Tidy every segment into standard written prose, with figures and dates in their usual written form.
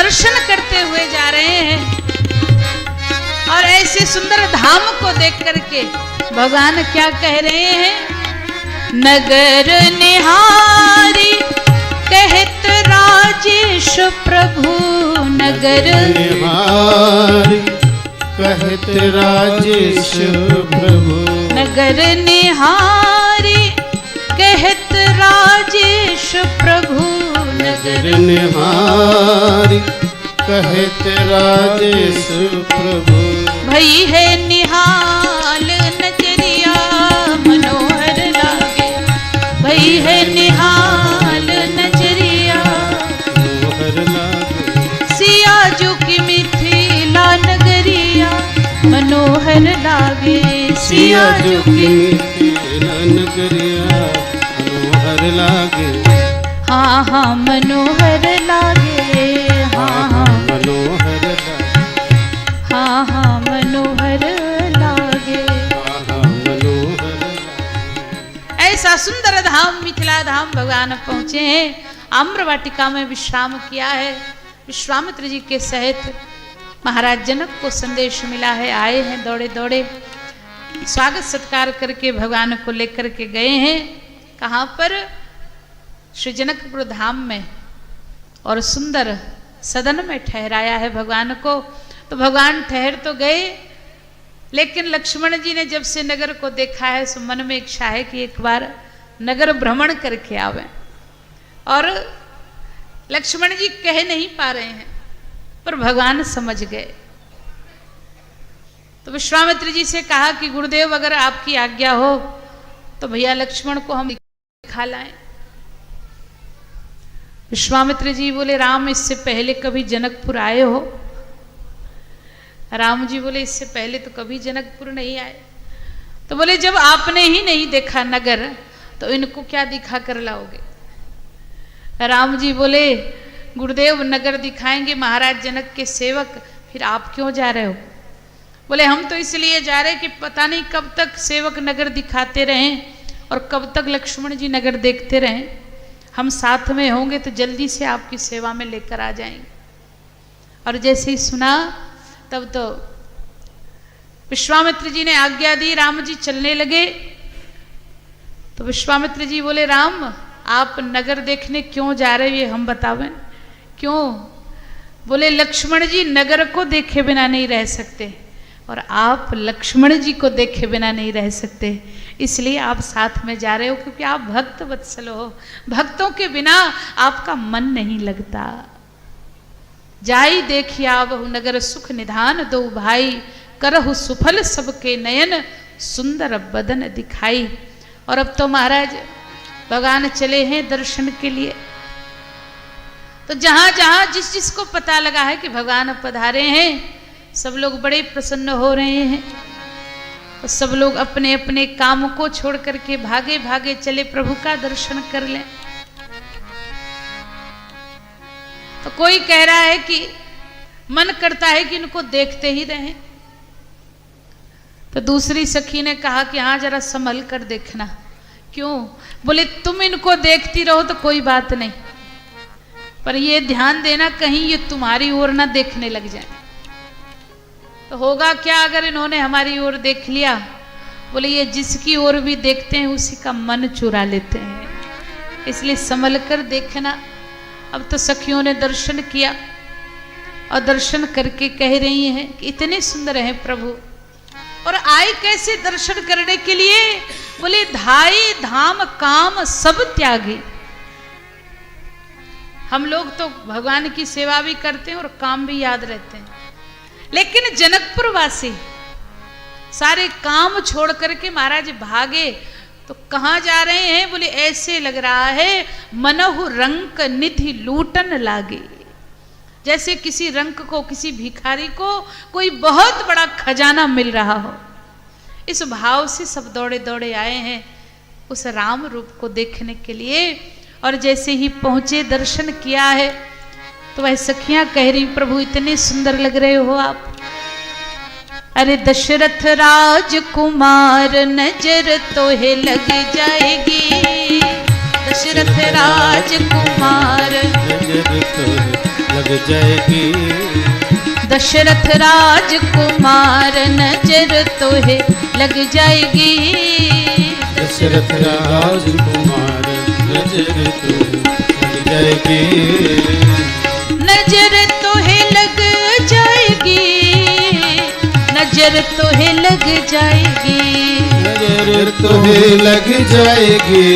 दर्शन करते हुए जा रहे हैं। और ऐसे सुंदर धाम को देख करके भगवान क्या कह रहे हैं? नगर निहारी कहत राजेश प्रभु, नगर निहारी कहत राजेश प्रभु, नगर निहारी कहत राजेश प्रभु, नगर निहारी कहत राजेश प्रभु। भई है निहाल नजरिया मनोहर लागे, भई है निहाल नजरिया मनोहर लागे, सिया जो की मिथिला नगरिया मनोहर लागे, सिया जो की मिथिला नगरिया मनोहर लागे। हाँ हाँ मनोहर लागे, हाँ हाँ मनोहर लागे, हाँ हाँ मनोहर लागे। मनोहर लागे। ऐसा सुंदर धाम मिथिला धाम भगवान पहुंचे हैं। आम्र वाटिका में विश्राम किया है। विश्वामित्र जी के सहित महाराज जनक को संदेश मिला है, आए हैं दौड़े दौड़े, स्वागत सत्कार करके भगवान को लेकर के गए हैं। कहाँ पर? श्री जनकपुर धाम में, और सुंदर सदन में ठहराया है भगवान को। तो भगवान ठहर तो गए, लेकिन लक्ष्मण जी ने जब से नगर को देखा है सो मन में इच्छा है कि एक बार नगर भ्रमण करके आवे। और लक्ष्मण जी कह नहीं पा रहे हैं, पर भगवान समझ गए। तो विश्वामित्र जी से कहा कि गुरुदेव अगर आपकी आज्ञा हो तो भैया लक्ष्मण को हम दिखा लाएं। विश्वामित्र जी बोले, राम इससे पहले कभी जनकपुर आए हो? राम जी बोले, इससे पहले तो कभी जनकपुर नहीं आए। तो बोले, जब आपने ही नहीं देखा नगर तो इनको क्या दिखा कर लाओगे? राम जी बोले, गुरुदेव नगर दिखाएंगे महाराज जनक के सेवक, फिर आप क्यों जा रहे हो? बोले, हम तो इसलिए जा रहे कि पता नहीं कब तक सेवक नगर दिखाते रहें और कब तक लक्ष्मण जी नगर देखते रहें। हम साथ में होंगे तो जल्दी से आपकी सेवा में लेकर आ जाएंगे। और जैसे ही सुना तब तो विश्वामित्र जी ने आज्ञा दी, राम जी चलने लगे। तो विश्वामित्र जी बोले, राम आप नगर देखने क्यों जा रहे हो ये हम बतावें। क्यों? बोले, लक्ष्मण जी नगर को देखे बिना नहीं रह सकते और आप लक्ष्मण जी को देखे बिना नहीं रह सकते, इसलिए आप साथ में जा रहे हो, क्योंकि आप भक्त वत्सल हो। भक्तों के बिना आपका मन नहीं लगता। जाई देखिया बहु नगर सुख निधान दो भाई, करहु सुफल सबके नयन सुंदर बदन दिखाई। और अब तो महाराज भगवान चले हैं दर्शन के लिए। तो जहां जहां जिस जिसको पता लगा है कि भगवान पधारे हैं, सब लोग बड़े प्रसन्न हो रहे हैं। तो सब लोग अपने अपने काम को छोड़ करके भागे भागे चले प्रभु का दर्शन कर लें। तो कोई कह रहा है कि मन करता है कि इनको देखते ही रहें। तो दूसरी सखी ने कहा कि हाँ जरा संभल कर देखना। क्यों? बोले, तुम इनको देखती रहो तो कोई बात नहीं, पर ये ध्यान देना कहीं ये तुम्हारी ओर ना देखने लग जाए। तो होगा क्या अगर इन्होंने हमारी ओर देख लिया? बोले, ये जिसकी ओर भी देखते हैं उसी का मन चुरा लेते हैं, इसलिए संभल कर देखना। अब तो सखियों ने दर्शन किया और दर्शन करके कह रही हैं कि इतने सुंदर हैं प्रभु। और आए कैसे दर्शन करने के लिए? बोले, धाई धाम काम सब त्यागी। हम लोग तो भगवान की सेवा भी करते हैं और काम भी याद रहते हैं, लेकिन जनकपुर वासी सारे काम छोड़ करके महाराज भागे। तो कहाँ जा रहे हैं? बोले, ऐसे लग रहा है मनहु रंक निधि लूटन लागे। जैसे किसी रंक को, किसी भिखारी को कोई बहुत बड़ा खजाना मिल रहा हो, इस भाव से सब दौड़े दौड़े आए हैं उस राम रूप को देखने के लिए। और जैसे ही पहुंचे, दर्शन किया है, तो वह सखियां कह रही, प्रभु इतने सुंदर लग रहे हो आप। अरे दशरथ राजकुमार नजर तोहे लग जाएगी, दशरथ राजकुमार नजर तोहे लग जाएगी। दशरथ राजकुमार नजर तोहे लग जाएगी। दशरथ राजकुमार नजर तो लग जाएगी। नजर तोहे लग जाएगी। नजर तोहे लग जाएगी। नजर तोहे लग जाएगी।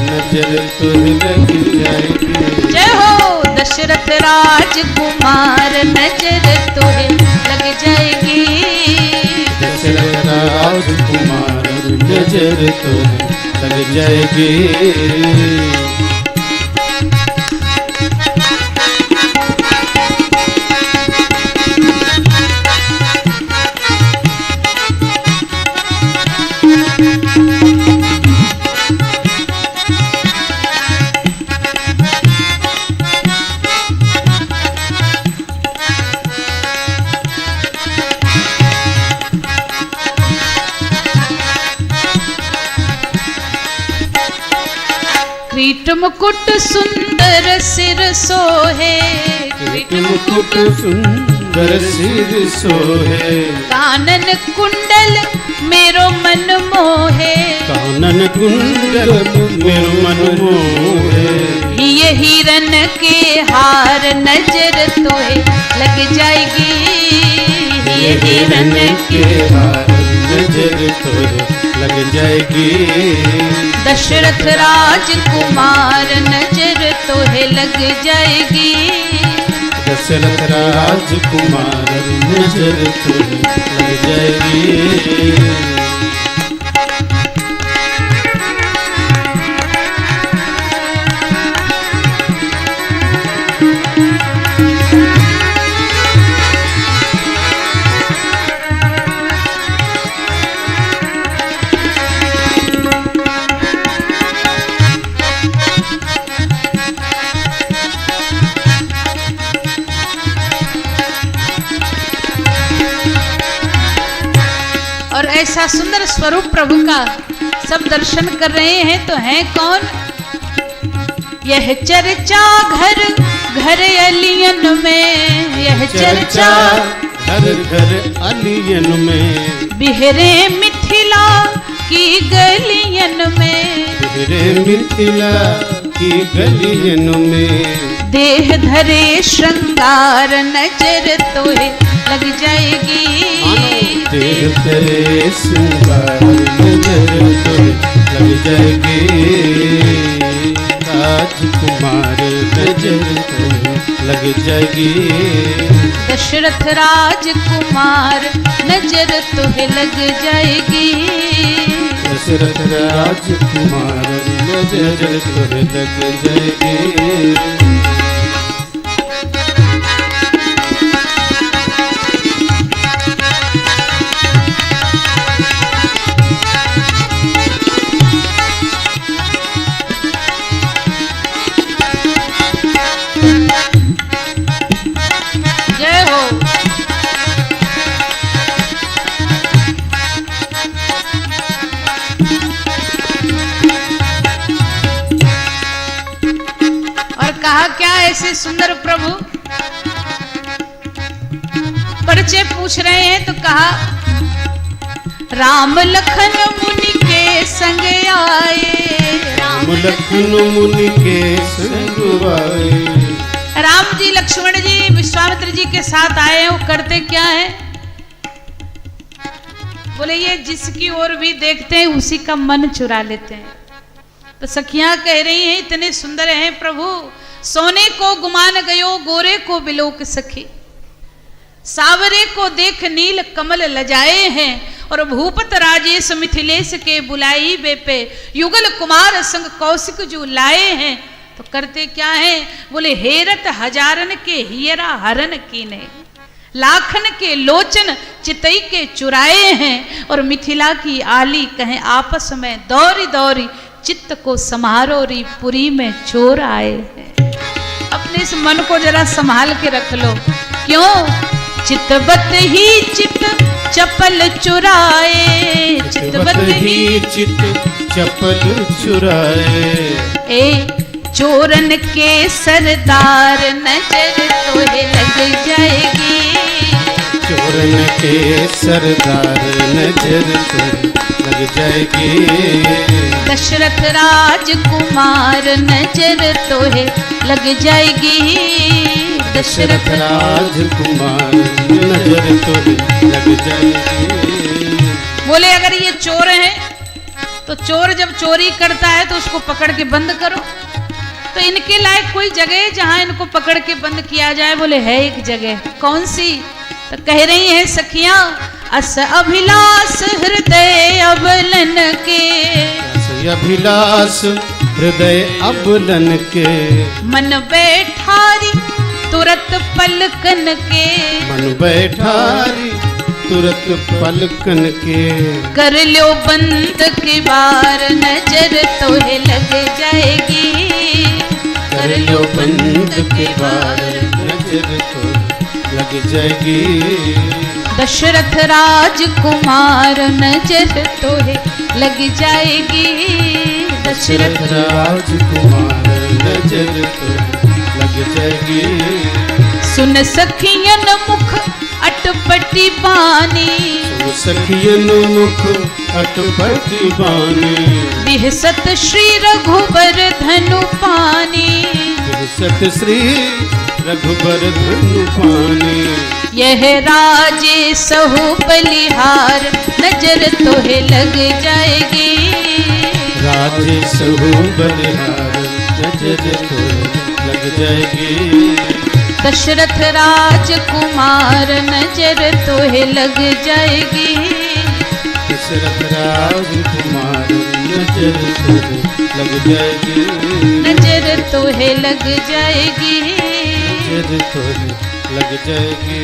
नजर तोहे लग जाएगी। जय हो दशरथ राजकुमार नजर तोहे लग जाएगी। दशरथ राजकुमार नजर तोहे लग जाएगी। किरीट मुकुट सुंदर सिर सोहे। किरीट मुकुट सुंदर सिर सोहे। कानन कुंडल मेरो मन मोहे। कानन कुंडल मेरो मन मोहे। ये हिरन के हार नजर तोहे लग जाएगी। ये हिरन के हार नजर तोहे लग जाएगी। दशरथ राजकुमार नजर तोहे लग जाएगी। दशरथ राजकुमार नजर तोहे लग जाएगी। और ऐसा सुंदर स्वरूप प्रभु का सब दर्शन कर रहे हैं तो हैं कौन? यह चर्चा घर घर अलियन में। यह चर्चा घर घर अलियन में। बिहरे मिथिला की गलियन में। बिहरे मिथिला की गलियन में। देह धरे श्रृंगार नजर तोहे लग जाएगी। देह धरे श्रृंगार नजर तोहे लग जाएगी। राजकुमार नजर तोहे लग जाएगी। दशरथ राजकुमार नजर तोहे लग जाएगी। दशरथ राजकुमार नजर तोहे लग जाएगी। जय हो। और कहा क्या ऐसे सुंदर प्रभु? परिचय पूछ रहे हैं तो कहा राम लखन मुनि के संग आए। राम लखन मुनि के संग आए। राम जी लक्ष्मण जी विश्वामित्र जी के साथ आए हैं। वो करते क्या है? बोले ये जिसकी ओर भी देखते हैं उसी का मन चुरा लेते हैं। तो सखियां कह रही हैं इतने सुंदर हैं प्रभु। सोने को गुमान गयो गोरे को बिलोक सखी। सावरे को देख नील कमल लजाए हैं। और भूपत राजेश मिथिलेश के बुलाई बेपे युगल कुमार संग कौशिक जो लाए हैं। तो करते क्या है? बोले हेरत हजारन के हियरा हरन कीने। लाखन के लोचन चितई के चुराए हैं। और मिथिला की आली कहें आपस में दौरी दौरी चित्त को समारोरी पुरी में चोर आए हैं। अपने इस मन को जरा संभाल के रख लो। क्यों? चितबत ही चित चपल चुराए। चितबत ही चित चपल चुराए। चोरन के सरदार नजर तोहे लग जाएगी। चोरन के सरदार नजर तोहे लग जाएगी। दशरथ राजकुमार नजर तोहे लग जाएगी। दशरथ राजकुमार नजर तोहे लग जाएगी। बोले अगर ये चोर है तो चोर जब चोरी करता है तो उसको पकड़ के बंद करो। तो इनके लायक कोई जगह है जहां इनको पकड़ के बंद किया जाए? बोले है एक जगह। कौन सी? तो कह रही हैं सखियां, अस अभिलाष हृदय अबलन के। अस अभिलाष हृदय अबलन के। मन बैठारी तुरत पलकन के। मन बैठारी तुरत पलकन के। कर लो बंद के बार नजर तोहे लग जाएगी। कर लो बंद के बार नजर तोहे लग जाएगी। दशरथ राजकुमार नजर तोहे लग जाएगी। दशरथ राजकुमार नजर तोहे लग जाएगी। सुन सखियन मुख अटपटी बानी। सुन सखियन मुख अटपटी बानी। बिहसत श्री रघुबर धनु पानी। बिहसत श्री रघुबर धनु पानी। यह राजे सहु बलिहार नजर तोहे लग जाएगी। राजे सहु बलिहार नजर तोहे लग जाएगी। दशरथ राजकुमार नजर तोहे लग जाएगी। दशरथ राजकुमार नजर तोहे लग जाएगी। नजर तोहे लग जाएगी। नजर तोहे लग जाएगी।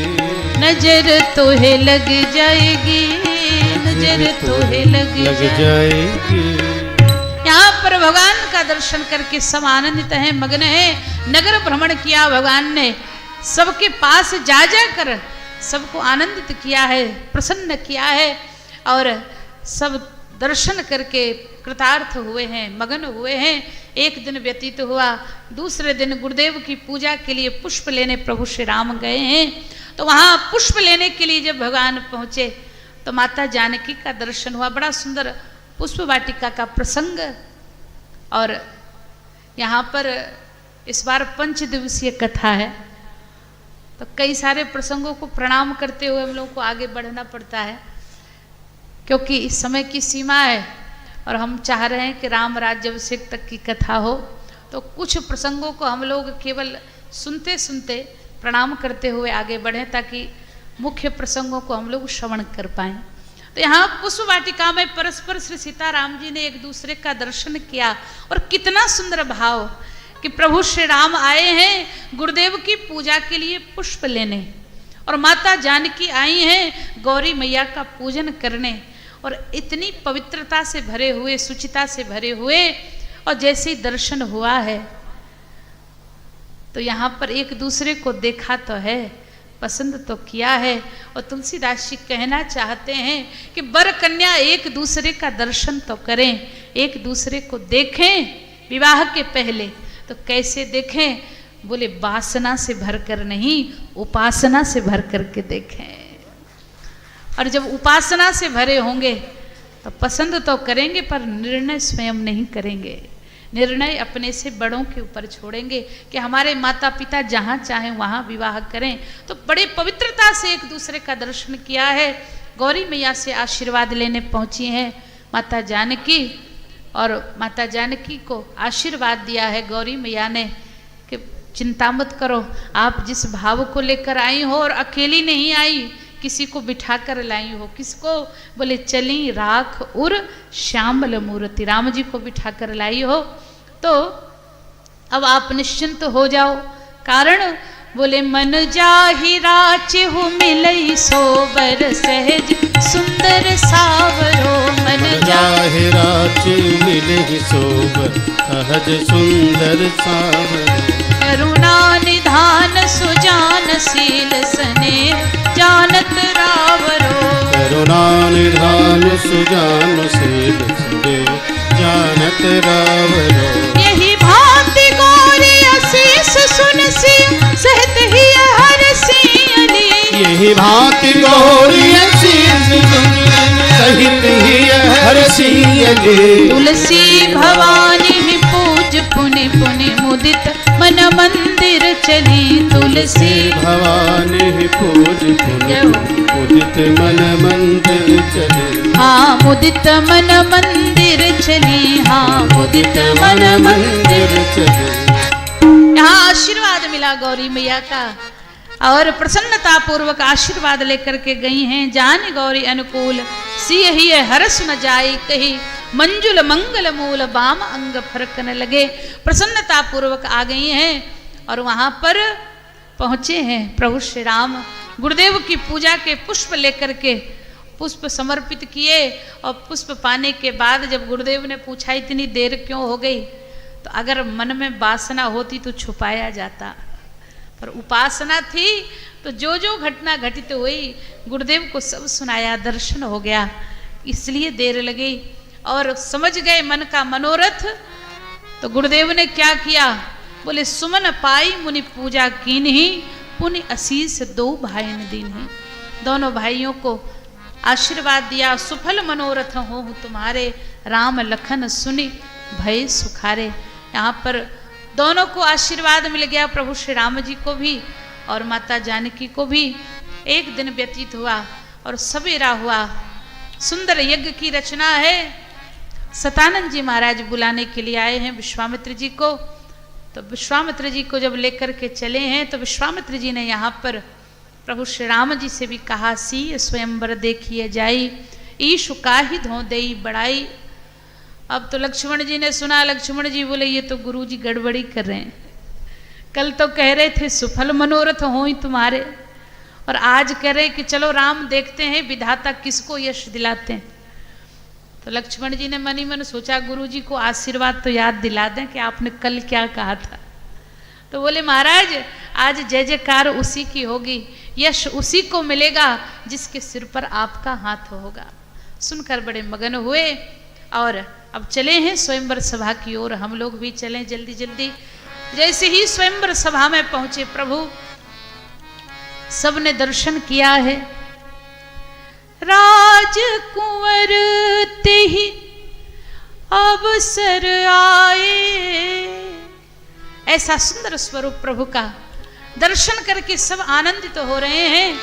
नजर तोहे लग जाएगी। नजर तोहे लग जाएगी। यहाँ पर भगवान का दर्शन करके सब आनंदित हैं, मग्न हैं। नगर भ्रमण किया भगवान ने, सबके पास जा कर सबको आनंदित किया है, प्रसन्न किया है और सब दर्शन करके कृतार्थ हुए हैं, मगन हुए हैं। एक दिन व्यतीत हुआ, दूसरे दिन गुरुदेव की पूजा के लिए पुष्प लेने प्रभु श्री राम गए हैं। तो वहाँ पुष्प लेने के लिए जब भगवान पहुँचे तो माता जानकी का दर्शन हुआ। बड़ा सुंदर पुष्प वाटिका का प्रसंग। और यहाँ पर इस बार 5 दिवसीय कथा है, तो कई सारे प्रसंगों को प्रणाम करते हुए हम लोगों को आगे बढ़ना पड़ता है, क्योंकि इस समय की सीमा है और हम चाह रहे हैं कि राम राज्याभिषेक तक की कथा हो। तो कुछ प्रसंगों को हम लोग केवल सुनते सुनते प्रणाम करते हुए आगे बढ़ें, ताकि मुख्य प्रसंगों को हम लोग श्रवण कर पाएं। तो यहाँ पुष्प वाटिका में परस्पर श्री सीताराम जी ने एक दूसरे का दर्शन किया और कितना सुंदर भाव कि प्रभु श्री राम आए हैं गुरुदेव की पूजा के लिए पुष्प लेने, और माता जानकी आई हैं गौरी मैया का पूजन करने। और इतनी पवित्रता से भरे हुए, शुचिता से भरे हुए, और जैसे ही दर्शन हुआ है तो यहाँ पर एक दूसरे को देखा तो है, पसंद तो किया है। और तुलसीदास जी कहना चाहते हैं कि वर कन्या एक दूसरे का दर्शन तो करें, एक दूसरे को देखें। विवाह के पहले तो कैसे देखें? बोले वासना से भरकर नहीं, उपासना से भर करके देखें। और जब उपासना से भरे होंगे तो पसंद तो करेंगे पर निर्णय स्वयं नहीं करेंगे। निर्णय अपने से बड़ों के ऊपर छोड़ेंगे कि हमारे माता पिता जहाँ चाहें वहाँ विवाह करें। तो बड़े पवित्रता से एक दूसरे का दर्शन किया है। गौरी मैया से आशीर्वाद लेने पहुँची हैं माता जानकी, और माता जानकी को आशीर्वाद दिया है गौरी मैया ने कि चिंता मत करो, आप जिस भाव को लेकर आई हो, और अकेली नहीं आई, किसी को बिठा कर लाई हो। किसको? बोले चली राख उर श्यामल मूर्ति, राम जी को बिठा कर लाई हो। तो अब आप निश्चिंत हो जाओ, कारण बोले मन जाहि राचहु मिलई सोबर सहज सुंदर सावरो। मन जाहि राचहु मिलई सोबर सहज सुंदर सावरो। करुणा निधान सुजानशील स्नेह जानत रावरो। करुणा निधान सुजानशील स्नेह जानत रावरो। यही भांति भांति गौरी शीश सहित ही हर्षी लगे। तुलसी भवानी पूज पुनि पुनि मुदित मन मंदिर चली। तुलसी भवानी पूज पुनि मुदित मन मंदिर चले। हाँ मुदित मन मंदिर चली। हाँ मुदित मन मंदिर चले। यहाँ आशीर्वाद मिला गौरी मैया का और प्रसन्नता पूर्वक आशीर्वाद लेकर के गई हैं। जान गौरी अनुकूल सिय ही हरस न जाई कही। मंजुल मंगल मूल बाम अंग फरक न लगे। प्रसन्नता पूर्वक आ गई हैं और वहां पर पहुंचे हैं प्रभु श्री राम। गुरुदेव की पूजा के पुष्प लेकर के पुष्प समर्पित किए और पुष्प पाने के बाद जब गुरुदेव ने पूछा इतनी देर क्यों हो गई, तो अगर मन में वासना होती तो छुपाया जाता, पर उपासना थी तो जो जो घटना घटित हुई गुरुदेव को सब सुनाया, दर्शन हो गया, इसलिए देर लगी। और समझ गए मन का मनोरथ। तो गुरुदेव ने क्या किया, बोले सुमन पाई मुनि पूजा कीन ही। पुनि असीस दो भाई दीन ही। दोनों भाइयों को आशीर्वाद दिया। सुफल मनोरथ हो तुम्हारे राम लखन सुनि भय सुखारे। यहाँ पर दोनों को आशीर्वाद मिल गया, प्रभु श्री राम जी को भी और माता जानकी को भी। एक दिन व्यतीत हुआ और सवेरा हुआ। सुंदर यज्ञ की रचना है। सतानंद जी महाराज बुलाने के लिए आए हैं विश्वामित्र जी को। तो विश्वामित्र जी को जब लेकर के चले हैं तो विश्वामित्र जी ने यहाँ पर प्रभु श्री राम जी से भी कहा, सी स्वयंवर देखिए जाई, ईशु काहि धो देई बड़ाई। अब तो लक्ष्मण जी ने सुना। लक्ष्मण जी बोले ये तो गुरु जी गड़बड़ी कर रहे हैं। कल तो कह रहे थे सुफल मनोरथ हो ही तुम्हारे, और आज कह रहे कि चलो राम देखते हैं विधाता किसको यश दिलाते हैं। तो लक्ष्मण जी ने मन ही मन सोचा गुरु जी को आशीर्वाद तो याद दिला दें कि आपने कल क्या कहा था। तो बोले महाराज आज जय जयकार उसी की होगी, यश उसी को मिलेगा जिसके सिर पर आपका हाथ होगा। सुनकर बड़े मगन हुए और अब चले हैं स्वयंवर सभा की ओर। हम लोग भी चलें जल्दी जल्दी। जैसे ही स्वयंवर सभा में पहुंचे प्रभु, सबने दर्शन किया है। राजकुंवर तेहि अवसर आए। ऐसा सुंदर स्वरूप प्रभु का दर्शन करके सब आनंदित हो रहे हैं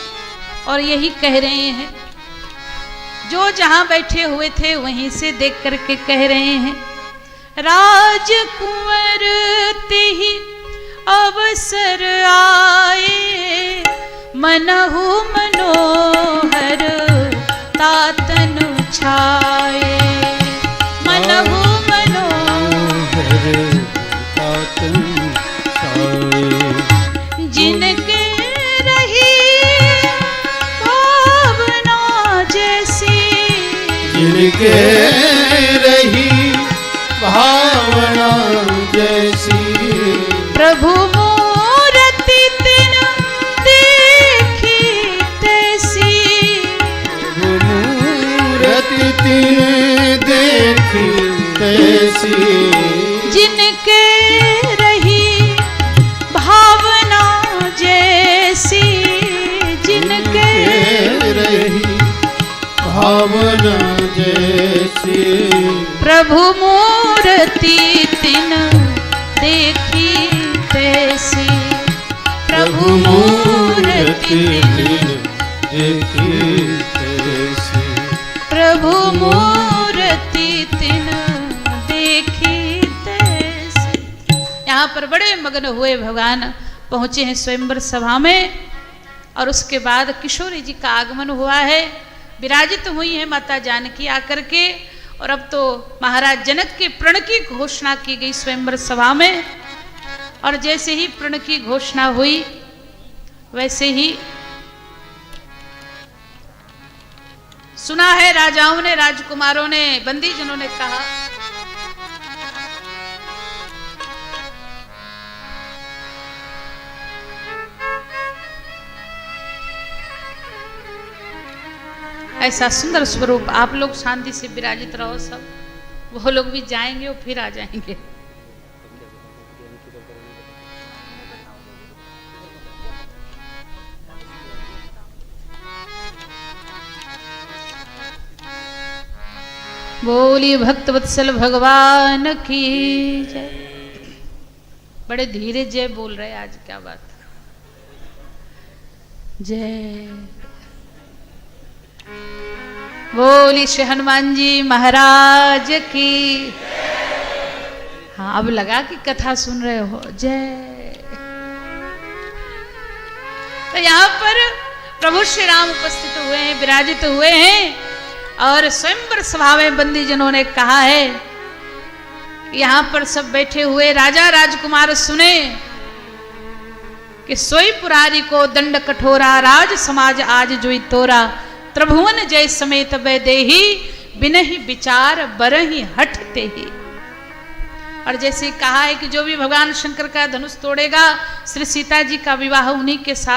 और यही कह रहे हैं, जो जहां बैठे हुए थे वहीं से देख करके कह रहे हैं, राजकुंवर तेहि अवसर आए, मनहु मनोहर तातन छाए। मनहु मनोहर तातन छाए। जिनके रही भावना जैसी, जिनके रही भावना जैसी, प्रभु मूरति तिन देखी तैसी। प्रभु मूरति तिन देखी तैसी। जिनके रही भावना जैसी, जिनके रही भावना जैसी, प्रभु मूर्ति तिन देखी तैसी। प्रभु मूर्ति तिन देखी तैसी। प्रभु मूर्ति तिन देखी तैसी। यहाँ पर बड़े मग्न हुए भगवान पहुंचे हैं स्वयंवर सभा में। और उसके बाद किशोरी जी का आगमन हुआ है। विराजित हुई है माता जानकी आकर के। और अब तो महाराज जनक के प्रण की घोषणा की गई स्वयंवर सभा में। और जैसे ही प्रण की घोषणा हुई वैसे ही सुना है राजाओं ने, राजकुमारों ने, बंदीजनों ने कहा, ऐसा सुंदर स्वरूप, आप लोग शांति से विराजित रहो सब। वो लोग भी जाएंगे और फिर आ जाएंगे। बोली भक्त वत्सल भगवान की जय। बड़े धीरे जय बोल रहे आज, क्या बात। जय बोली श्री हनुमान जी महाराज की। हाँ, अब लगा कि कथा सुन रहे हो। जय। तो यहाँ पर प्रभु श्री राम उपस्थित हुए हैं, विराजित हुए हैं, और स्वयंवर सभा में बंदी जनों ने कहा है कि यहाँ पर सब बैठे हुए राजा राजकुमार सुने कि सोई पुरारी को दंड कठोरा, राज समाज आज जोई तोरा, त्रिभुवन जय समेत वैदेही, बिनहि विचार बरहि हठते ही। और जैसे कहा है कि जो भी भगवान शंकर का धनुष तोड़ेगा, श्री सीता जी का विवाह उन्हीं के साथ